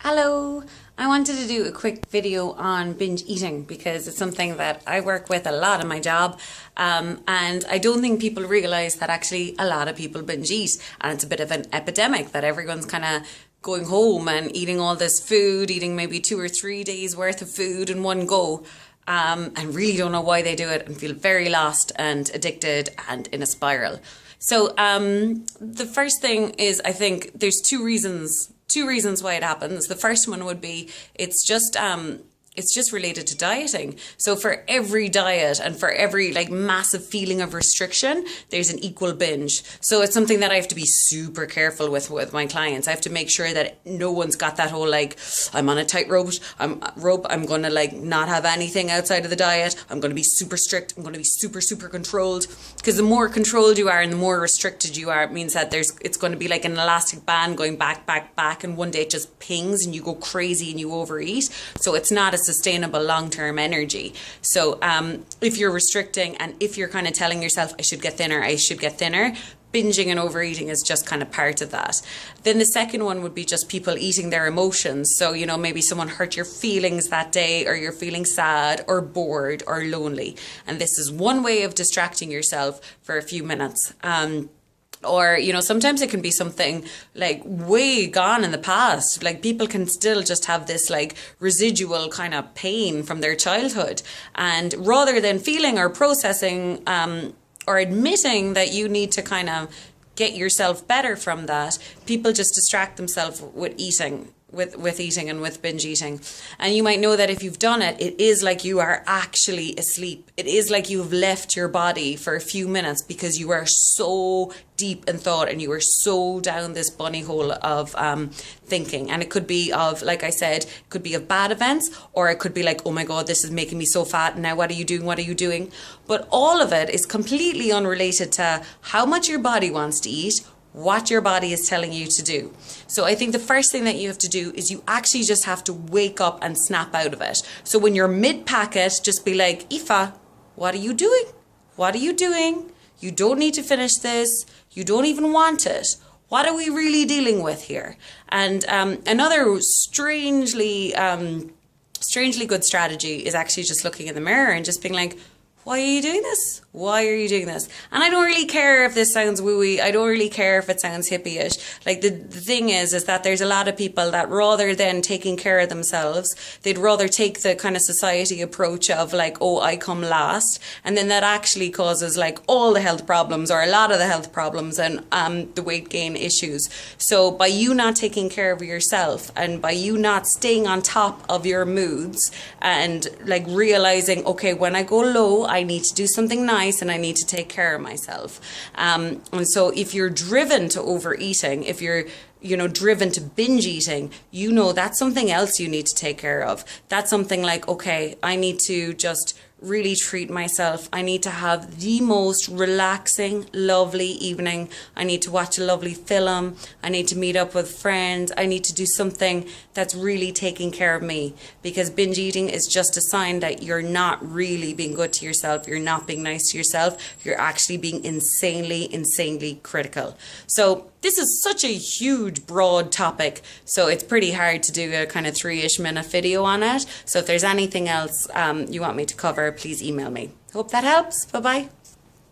Hello! I wanted to do a quick video on binge eating because it's something that I work with a lot in my job, and I don't think people realise that actually a lot of people binge eat, and it's a bit of an epidemic that everyone's kind of going home and eating all this food, eating maybe 2 or 3 days worth of food in one go, and really don't know why they do it and feel very lost and addicted and in a spiral. So the first thing is, I think there's two reasons why it happens. The first one would be it's just related to dieting. So for every diet and for every massive feeling of restriction, there's an equal binge. So it's something that I have to be super careful with my clients. I have to make sure that no one's got that whole I'm on a tightrope. I'm going to not have anything outside of the diet. I'm going to be super strict. I'm going to be super controlled. Because the more controlled you are and the more restricted you are, it means that it's going to be like an elastic band going back, and one day it just pings and you go crazy and you overeat. So it's not a sustainable long-term energy. So if you're restricting and if you're kind of telling yourself, I should get thinner, binging and overeating is just kind of part of that. Then the second one would be just people eating their emotions. So, maybe someone hurt your feelings that day, or you're feeling sad or bored or lonely. And this is one way of distracting yourself for a few minutes. Or, sometimes it can be something way gone in the past. People can still just have this residual kind of pain from their childhood. And rather than feeling or processing or admitting that you need to kind of get yourself better from that, people just distract themselves with eating. With eating and with binge eating. And you might know that if you've done it, it is like you are actually asleep. It is like you have left your body for a few minutes because you are so deep in thought and you are so down this bunny hole of thinking. And it could be of, like I said, it could be of bad events, or it could be oh my God, this is making me so fat. Now what are you doing? But all of it is completely unrelated to how much your body wants to eat, what your body is telling you to do. So I think the first thing that you have to do is you actually just have to wake up and snap out of it. So when you're mid-packet, just be like, Aoife, what are you doing? What are you doing? You don't need to finish this. You don't even want it. What are we really dealing with here? And another strangely good strategy is actually just looking in the mirror and just being like, why are you doing this? Why are you doing this? And I don't really care if this sounds wooey. I don't really care if it sounds hippie-ish. The thing is that there's a lot of people that rather than taking care of themselves, they'd rather take the kind of society approach of oh, I come last. And then that actually causes all the health problems, or a lot of the health problems, and the weight gain issues. So by you not taking care of yourself, and by you not staying on top of your moods, and realizing, okay, when I go low, I need to do something nice and I need to take care of myself. And so if you're driven to overeating, if you're driven to binge eating, that's something else you need to take care of. That's something okay, I need to just really treat myself. I need to have the most relaxing, lovely evening. I need to watch a lovely film. I need to meet up with friends. I need to do something that's really taking care of me, because binge eating is just a sign that you're not really being good to yourself. You're not being nice to yourself. You're actually being insanely critical. So this is such a huge, broad topic, so it's pretty hard to do a kind of 3-ish minute video on it. So if there's anything else you want me to cover, please email me. Hope that helps. Bye-bye.